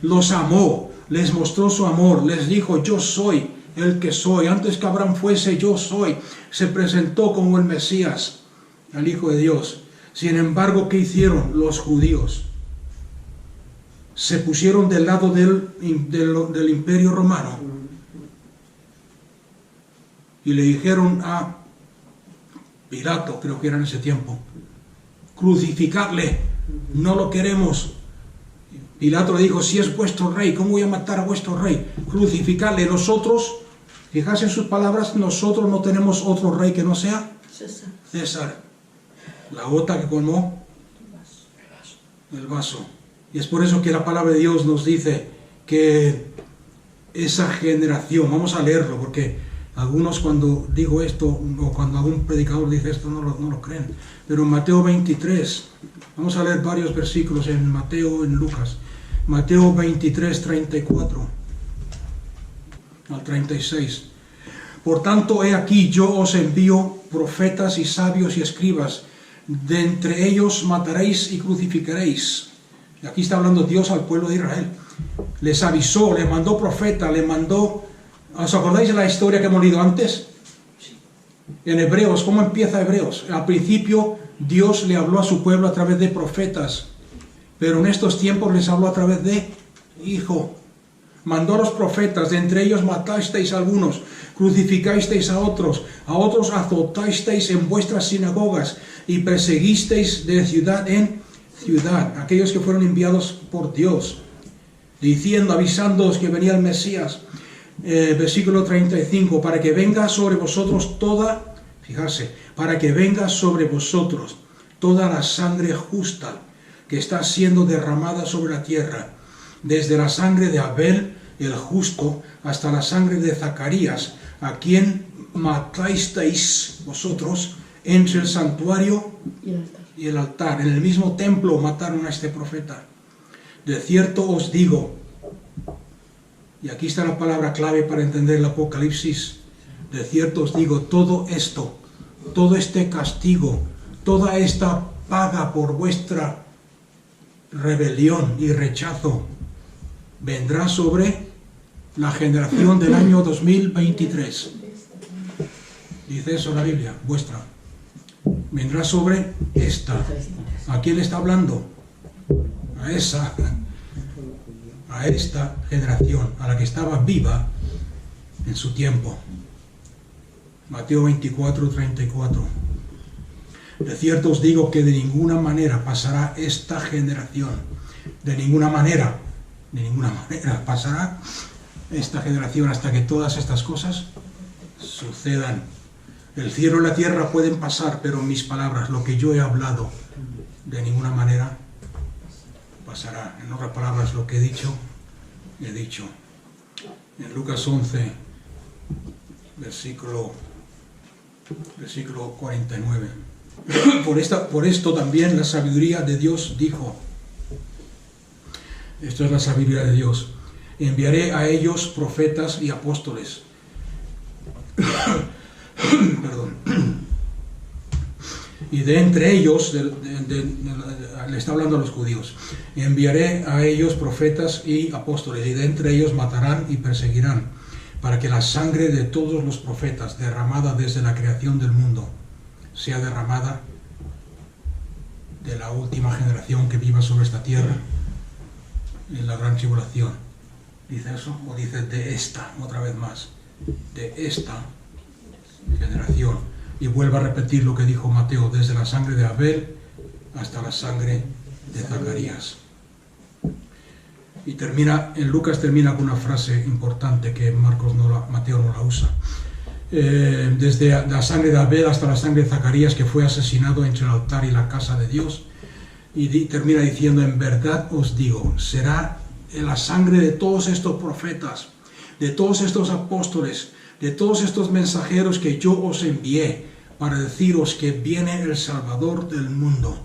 Los amó, les mostró su amor, les dijo: yo soy el que soy. Antes que Abraham fuese, yo soy. Se presentó como el Mesías, el Hijo de Dios. Sin embargo, ¿qué hicieron los judíos? Se pusieron del lado del imperio romano y le dijeron a Pilato, creo que era en ese tiempo: crucificarle, no lo queremos. Pilato le dijo: si es vuestro rey, ¿cómo voy a matar a vuestro rey? Crucificarle. Nosotros, fíjate en sus palabras, nosotros no tenemos otro rey que no sea César. La gota que colmó el vaso. Y es por eso que la palabra de Dios nos dice que esa generación, vamos a leerlo, porque algunos cuando digo esto, o cuando algún predicador dice esto, no lo creen. Pero en Mateo 23, vamos a leer varios versículos en Mateo, en Lucas. Mateo 23, 34 al 36. Por tanto, he aquí, yo os envío profetas y sabios y escribas. De entre ellos mataréis y crucificaréis. Y aquí está hablando Dios al pueblo de Israel. Les avisó, les mandó profeta, les mandó... ¿Os acordáis de la historia que hemos leído antes? En Hebreos, ¿cómo empieza Hebreos? Al principio Dios le habló a su pueblo a través de profetas, pero en estos tiempos les habló a través de Hijo. Mandó a los profetas, de entre ellos matasteis a algunos, crucificasteis a otros azotasteis en vuestras sinagogas y perseguisteis de ciudad en ciudad, aquellos que fueron enviados por Dios, diciendo, avisándoos que venía el Mesías. Versículo 35, para que venga sobre vosotros para que venga sobre vosotros toda la sangre justa que está siendo derramada sobre la tierra, desde la sangre de Abel el justo hasta la sangre de Zacarías, a quien matasteis vosotros entre el santuario y el altar. En el mismo templo mataron a este profeta. De cierto os digo, y aquí está la palabra clave para entender el Apocalipsis, de cierto os digo, todo esto, todo este castigo, toda esta paga por vuestra rebelión y rechazo, vendrá sobre la generación del año 2023. Dice eso la Biblia, vuestra. Vendrá sobre esta. ¿A quién le está hablando? A esta generación, a la que estaba viva en su tiempo. Mateo 24, 34. De cierto os digo que de ninguna manera pasará esta generación. De ninguna manera pasará esta generación hasta que todas estas cosas sucedan. El cielo y la tierra pueden pasar, pero mis palabras, lo que yo he hablado, de ninguna manera pasará. En otras palabras, lo que he dicho. En Lucas 11, versículo 49. Por esto también la sabiduría de Dios dijo, esto es la sabiduría de Dios, enviaré a ellos profetas y apóstoles. Perdón. Y de entre ellos, le está hablando a los judíos, enviaré a ellos profetas y apóstoles, y de entre ellos matarán y perseguirán, para que la sangre de todos los profetas, derramada desde la creación del mundo, sea derramada de la última generación que viva sobre esta tierra en la gran tribulación. ¿Dice eso? ¿O dice de esta, otra vez más? De esta generación. Y vuelve a repetir lo que dijo Mateo, desde la sangre de Abel hasta la sangre de Zacarías. Y en Lucas termina con una frase importante que Mateo no la usa. Desde la sangre de Abel hasta la sangre de Zacarías, que fue asesinado entre el altar y la casa de Dios. Y termina diciendo, en verdad os digo, será la sangre de todos estos profetas, de todos estos apóstoles, de todos estos mensajeros que yo os envié para deciros que viene el Salvador del mundo.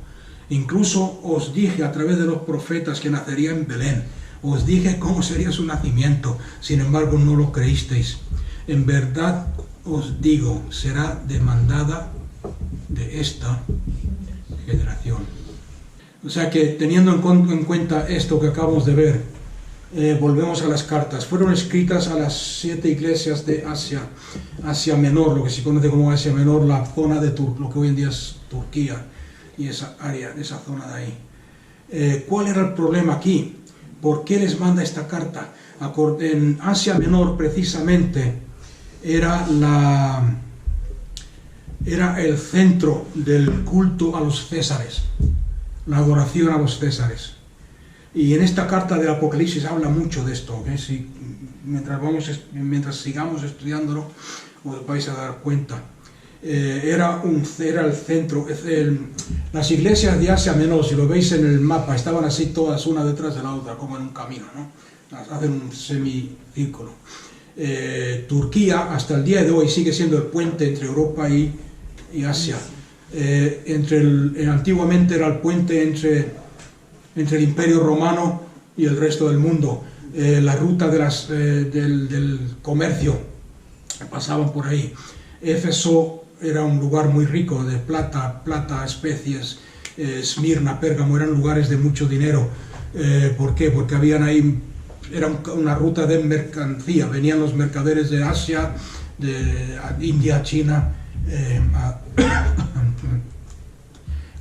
Incluso os dije a través de los profetas que nacería en Belén. Os dije cómo sería su nacimiento, sin embargo no lo creísteis. En verdad os digo, será demandada de esta generación. O sea que teniendo en cuenta esto que acabamos de ver, volvemos a las cartas. Fueron escritas a las 7 iglesias de Asia Menor, lo que se conoce como Asia Menor, la zona de lo que hoy en día es Turquía, y esa área, esa zona de ahí. ¿Cuál era el problema aquí? ¿Por qué les manda esta carta? En Asia Menor, precisamente, era el centro del culto a los césares, la adoración a los césares. Y en esta carta del Apocalipsis habla mucho de esto, ¿okay? Mientras sigamos estudiándolo, os vais a dar cuenta. Era el centro. Las iglesias de Asia Menor, si lo veis en el mapa, estaban así todas una detrás de la otra, como en un camino, ¿no? Hacen un semicírculo. Turquía, hasta el día de hoy, sigue siendo el puente entre Europa y Asia. Antiguamente era el puente entre el Imperio Romano y el resto del mundo. La ruta del comercio pasaban por ahí. Éfeso era un lugar muy rico de plata, especies. Esmirna, Pérgamo eran lugares de mucho dinero. ¿Por qué? Porque habían ahí, era una ruta de mercancía. Venían los mercaderes de Asia, de India, China, a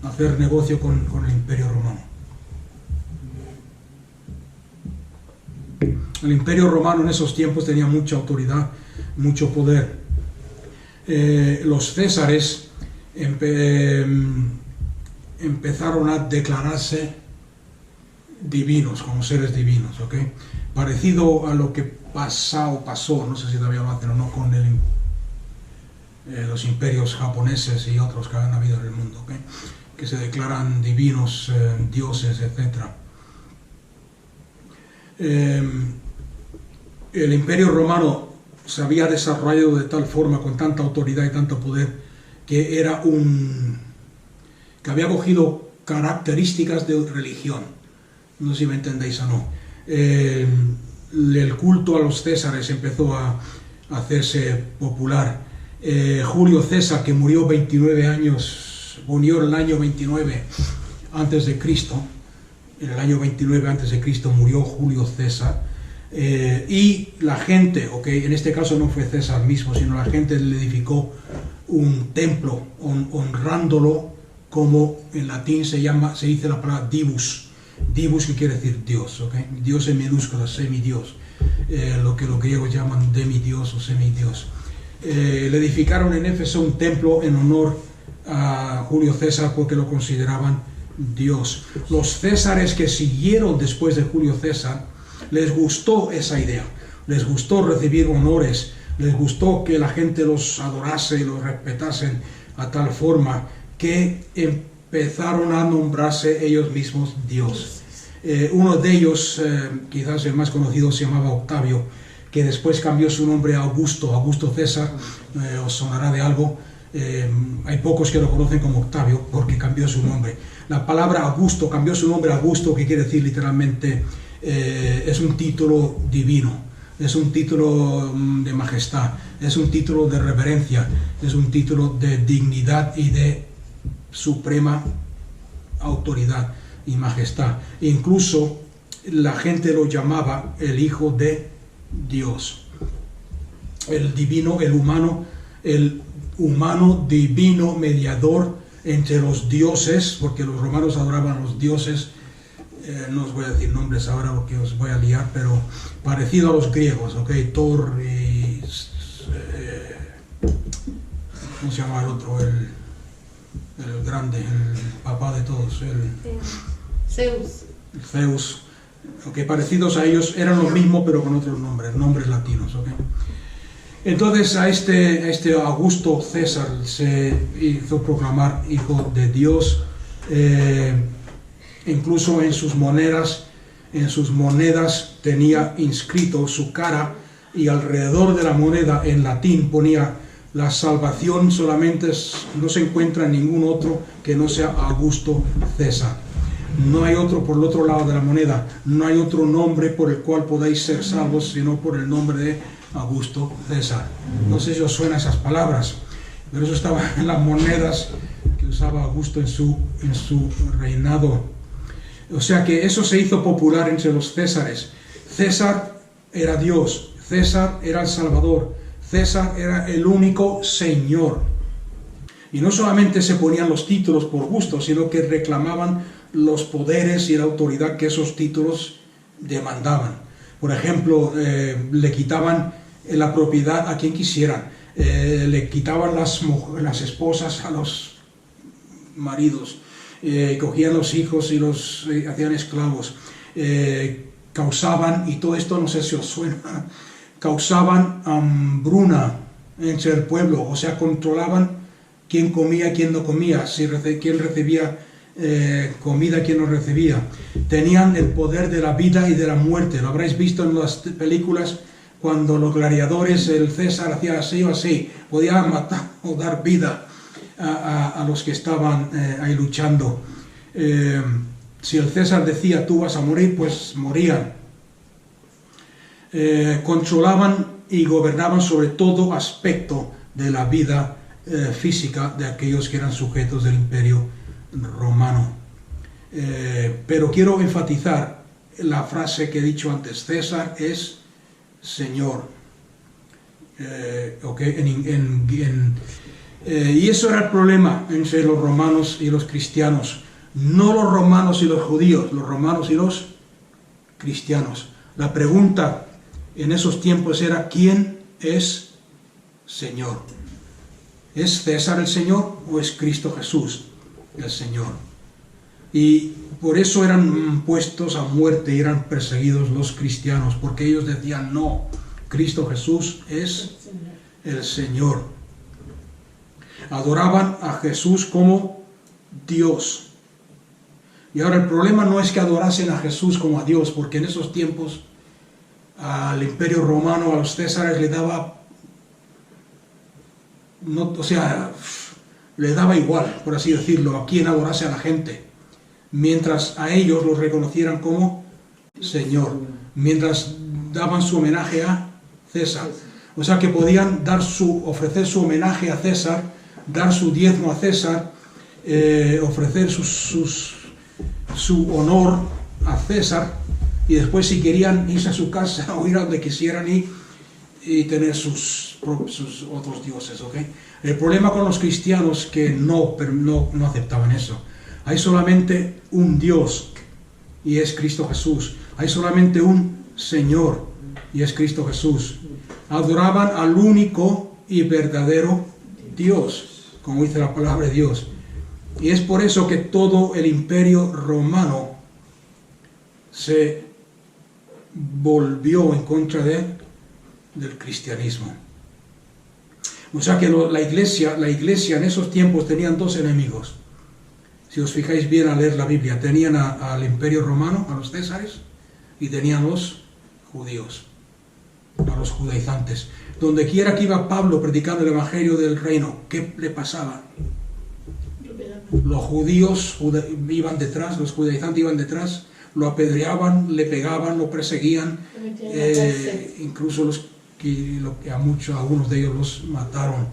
hacer negocio con el Imperio Romano. El Imperio Romano en esos tiempos tenía mucha autoridad, mucho poder. Los césares empezaron a declararse divinos, como seres divinos, ¿ok? Parecido a lo que pasó, no sé si todavía lo hacen o no, con los imperios japoneses y otros que han habido en el mundo, ¿ok? Que se declaran divinos, dioses, etc. El Imperio Romano se había desarrollado de tal forma, con tanta autoridad y tanto poder, que que había cogido características de religión. No sé si me entendéis o no. El culto a los Césares empezó a hacerse popular. Julio César, que murió 29 años, murió en el año 29 antes de Cristo. En el año 29 antes de Cristo murió Julio César. Y la gente, en este caso no fue César mismo, sino la gente le edificó un templo honrándolo, como en latín se dice la palabra divus. Divus, que quiere decir Dios, Dios en minúscula, semidios, lo que los griegos llaman demidios o semidios. Le edificaron en Éfeso un templo en honor a Julio César porque lo consideraban Dios. Los césares que siguieron después de Julio César, les gustó esa idea, les gustó recibir honores, les gustó que la gente los adorase y los respetasen a tal forma que empezaron a nombrarse ellos mismos Dios. Uno de ellos, quizás el más conocido, se llamaba Octavio, que después cambió su nombre a Augusto César. Os sonará de algo. Hay pocos que lo conocen como Octavio porque cambió su nombre. La palabra Augusto, cambió su nombre a Augusto, que quiere decir literalmente es un título divino, es un título de majestad, es un título de reverencia, es un título de dignidad y de suprema autoridad y majestad. Incluso la gente lo llamaba el Hijo de Dios, el divino, el humano divino mediador entre los dioses, porque los romanos adoraban a los dioses. No os voy a decir nombres ahora porque os voy a liar, pero parecido a los griegos, Thor y ¿cómo se llama el otro? El grande, el papá de todos, Zeus. Parecidos a ellos, eran lo mismo pero con otros nombres latinos, Entonces a este Augusto César se hizo proclamar hijo de Dios. Incluso en sus monedas tenía inscrito su cara, y alrededor de la moneda en latín ponía: la salvación solamente no se encuentra en ningún otro que no sea Augusto César. No hay otro por el otro lado de la moneda, no hay otro nombre por el cual podáis ser salvos sino por el nombre de Augusto César. No sé si os suenan esas palabras, pero eso estaba en las monedas que usaba Augusto en su reinado. O sea que eso se hizo popular entre los Césares. César era Dios, César era el Salvador, César era el único Señor. Y no solamente se ponían los títulos por gusto, sino que reclamaban los poderes y la autoridad que esos títulos demandaban. Por ejemplo, le quitaban la propiedad a quien quisieran, le quitaban las esposas a los maridos, cogían los hijos y los hacían esclavos, causaban, y todo esto no sé si os suena, causaban hambruna entre el pueblo, o sea, controlaban quién comía, quién no comía, quién recibía comida, quién no recibía. Tenían el poder de la vida y de la muerte. Lo habréis visto en las películas, cuando los gladiadores, el César hacía así o así, podía matar o dar vida a los que estaban ahí luchando. Si el César decía tú vas a morir, pues morían. Controlaban y gobernaban sobre todo aspecto de la vida física de aquellos que eran sujetos del imperio romano. Pero quiero enfatizar la frase que he dicho antes: César es Señor. Y eso era el problema entre los romanos y los cristianos. No los romanos y los judíos, los romanos y los cristianos. La pregunta en esos tiempos era: ¿quién es Señor? ¿Es César el Señor o es Cristo Jesús el Señor? Y por eso eran puestos a muerte y eran perseguidos los cristianos, porque ellos decían: no, Cristo Jesús es el Señor. Adoraban a Jesús como Dios. Y ahora el problema no es que adorasen a Jesús como a Dios, porque en esos tiempos al imperio romano, a los césares, le daba, le daba igual, por así decirlo, a quién adorase a la gente, mientras a ellos los reconocieran como Señor, mientras daban su homenaje a César. O sea que podían ofrecer su homenaje a César, dar su diezmo a César, ofrecer su honor a César, y después si querían irse a su casa o ir a donde quisieran ir y tener sus otros dioses, ¿ok? El problema con los cristianos que no aceptaban eso. Hay solamente un Dios y es Cristo Jesús. Hay solamente un Señor y es Cristo Jesús. Adoraban al único y verdadero Dios, como dice la palabra de Dios. Y es por eso que todo el imperio romano se volvió en contra del cristianismo. O sea que la iglesia en esos tiempos tenían dos enemigos. Si os fijáis bien al leer la Biblia, tenían al imperio romano, a los césares, y tenían los judíos, a los judaizantes. Donde quiera que iba Pablo predicando el evangelio del reino, ¿qué le pasaba? Los judíos iban detrás, los judaizantes iban detrás, lo apedreaban, le pegaban, lo perseguían, incluso algunos de ellos los mataron.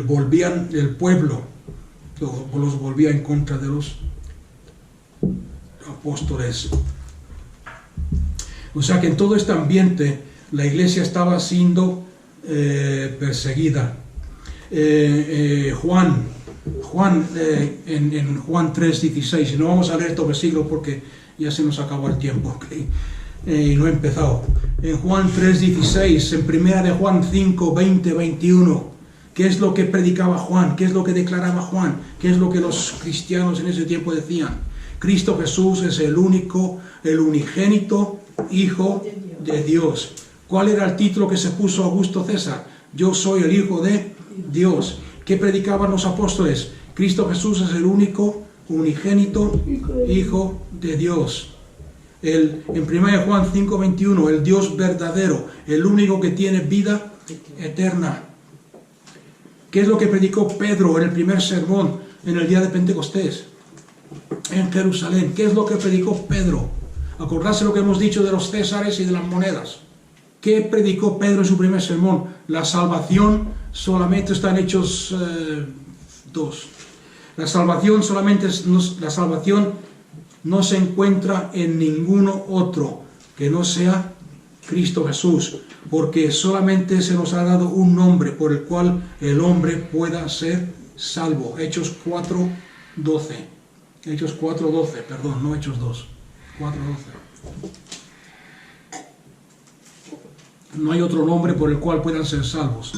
Volvían el pueblo, los volvía en contra de los apóstoles. O sea que en todo este ambiente la iglesia estaba siendo perseguida. Juan en Juan 3:16, y no vamos a leer estos versículos porque ya se nos acabó el tiempo, ¿okay? Y no he empezado. En Juan 3:16, en primera de Juan 5:20, 21, ¿qué es lo que predicaba Juan? ¿Qué es lo que declaraba Juan? ¿Qué es lo que los cristianos en ese tiempo decían? Cristo Jesús es el único, el unigénito Hijo de Dios. ¿Cuál era el título que se puso Augusto César? Yo soy el Hijo de Dios. ¿Qué predicaban los apóstoles? Cristo Jesús es el único, unigénito Hijo de Dios. En 1 Juan 5:21, el Dios verdadero, el único que tiene vida eterna. ¿Qué es lo que predicó Pedro en el primer sermón en el día de Pentecostés en Jerusalén? ¿Qué es lo que predicó Pedro? Acordarse lo que hemos dicho de los césares y de las monedas. ¿Qué predicó Pedro en su primer sermón? La salvación solamente está en Hechos 2. La salvación no se encuentra en ninguno otro que no sea Cristo Jesús, porque solamente se nos ha dado un nombre por el cual el hombre pueda ser salvo. Hechos 4:12. Hechos 4:12, perdón, no Hechos 2. 4:12. No hay otro nombre por el cual puedan ser salvos.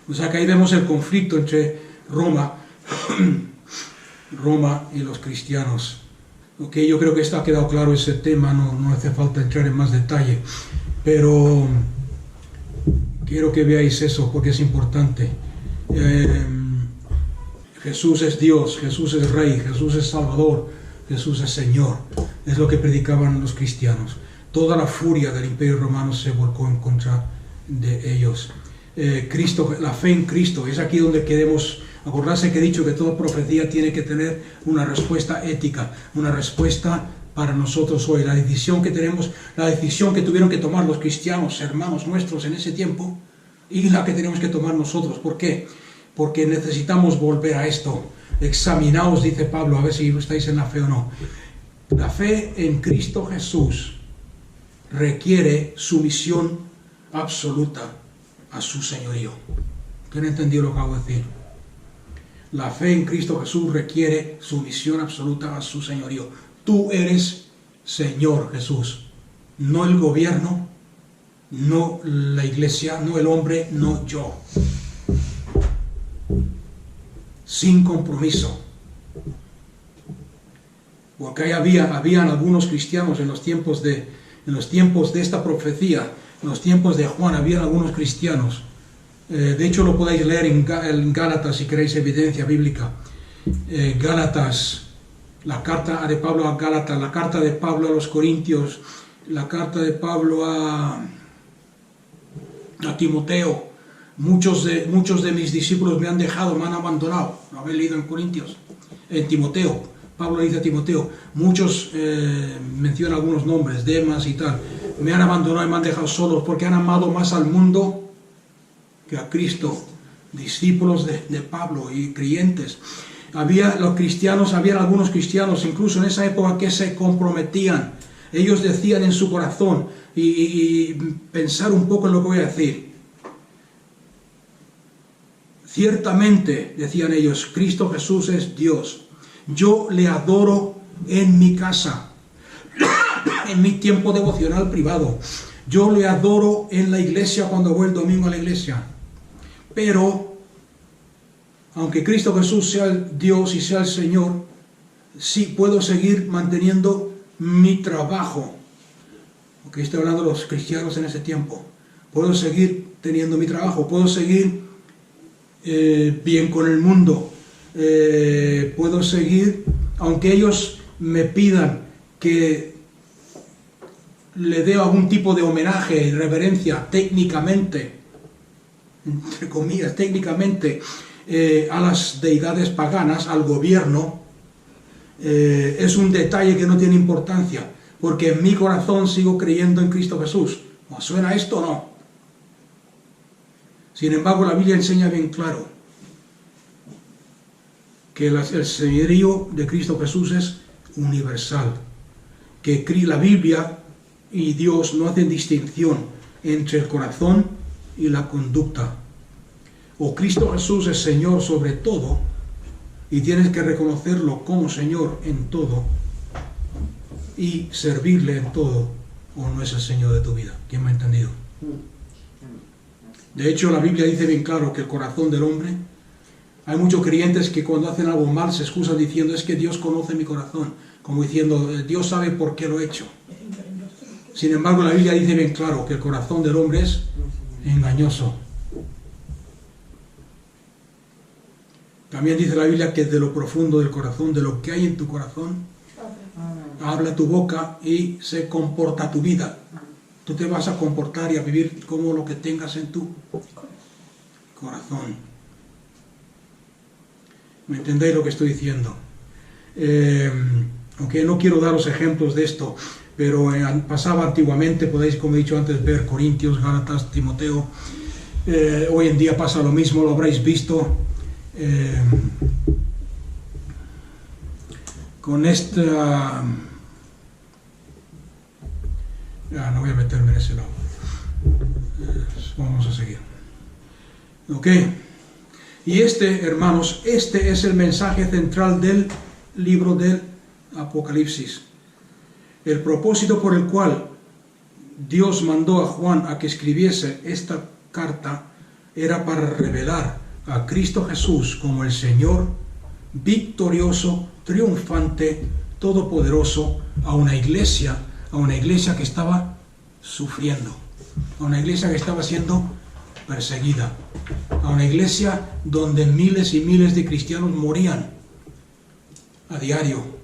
O sea que ahí vemos el conflicto entre Roma y los cristianos. Okay, yo creo que ha quedado claro ese tema, no hace falta entrar en más detalle, pero quiero que veáis eso porque es importante. Jesús es Dios, Jesús es Rey, Jesús es Salvador, Jesús es Señor. Es lo que predicaban los cristianos. Toda la furia del imperio romano se volcó en contra de ellos. La fe en Cristo, es aquí donde queremos acordarse que he dicho que toda profecía tiene que tener una respuesta ética, una respuesta para nosotros hoy. La decisión que tuvieron que tomar los cristianos, hermanos nuestros en ese tiempo, y la que tenemos que tomar nosotros. ¿Por qué? Porque necesitamos volver a esto. Examinaos, dice Pablo, a ver si estáis en la fe o no. La fe en Cristo Jesús requiere sumisión absoluta a su señorío. ¿Quién entendió lo que acabo de decir? La fe en Cristo Jesús requiere sumisión absoluta a su señorío. Tú eres Señor Jesús, no el gobierno, no la iglesia, no el hombre, no yo. Sin compromiso. Porque habían algunos cristianos en los tiempos de esta profecía, en los tiempos de Juan, habían algunos cristianos. De hecho, lo podéis leer en Gálatas si queréis evidencia bíblica. Gálatas, la carta de Pablo a Gálatas, la carta de Pablo a los Corintios, la carta de Pablo a Timoteo, muchos de mis discípulos me han dejado, me han abandonado. Lo habéis leído en Corintios, en Timoteo. Pablo le dice a Timoteo, muchos menciona algunos nombres, Demas y tal, me han abandonado y me han dejado solos porque han amado más al mundo que a Cristo. Discípulos de Pablo y creyentes. Había algunos cristianos, incluso en esa época, que se comprometían. Ellos decían en su corazón, y pensar un poco en lo que voy a decir. Ciertamente, decían ellos, Cristo Jesús es Dios. Yo le adoro en mi casa, en mi tiempo devocional privado. Yo le adoro en la iglesia cuando voy el domingo a la iglesia. Pero, aunque Cristo Jesús sea el Dios y sea el Señor, sí puedo seguir manteniendo mi trabajo. Porque estoy hablando de los cristianos en ese tiempo. Puedo seguir teniendo mi trabajo, puedo seguir bien con el mundo. Puedo seguir, aunque ellos me pidan que le dé algún tipo de homenaje y reverencia técnicamente, entre comillas, técnicamente, a las deidades paganas, al gobierno, es un detalle que no tiene importancia, porque en mi corazón sigo creyendo en Cristo Jesús. ¿Os suena esto o no? Sin embargo, la Biblia enseña bien claro que el señorío de Cristo Jesús es universal, que la Biblia y Dios no hacen distinción entre el corazón y la conducta. O Cristo Jesús es Señor sobre todo, y tienes que reconocerlo como Señor en todo, y servirle en todo, o no es el Señor de tu vida. ¿Quién me ha entendido? De hecho, la Biblia dice bien claro que el corazón del hombre, hay muchos creyentes que cuando hacen algo mal se excusan diciendo, es que Dios conoce mi corazón, como diciendo, Dios sabe por qué lo he hecho. Sin embargo, la Biblia dice bien claro que el corazón del hombre es engañoso. También dice la Biblia que de lo profundo del corazón, de lo que hay en tu corazón, habla tu boca y se comporta tu vida. Tú te vas a comportar y a vivir como lo que tengas en tu corazón. ¿Me entendéis lo que estoy diciendo? Aunque no quiero daros ejemplos de esto, pero pasaba antiguamente, podéis, como he dicho antes, ver Corintios, Gálatas, Timoteo. Hoy en día pasa lo mismo, lo habréis visto. Con esta... no voy a meterme en ese lado. Vamos a seguir. Ok. Y hermanos, este es el mensaje central del libro del Apocalipsis. El propósito por el cual Dios mandó a Juan a que escribiese esta carta era para revelar a Cristo Jesús como el Señor victorioso, triunfante, todopoderoso, a una iglesia que estaba sufriendo, a una iglesia que estaba siendo perseguida, a una iglesia donde miles y miles de cristianos morían a diario.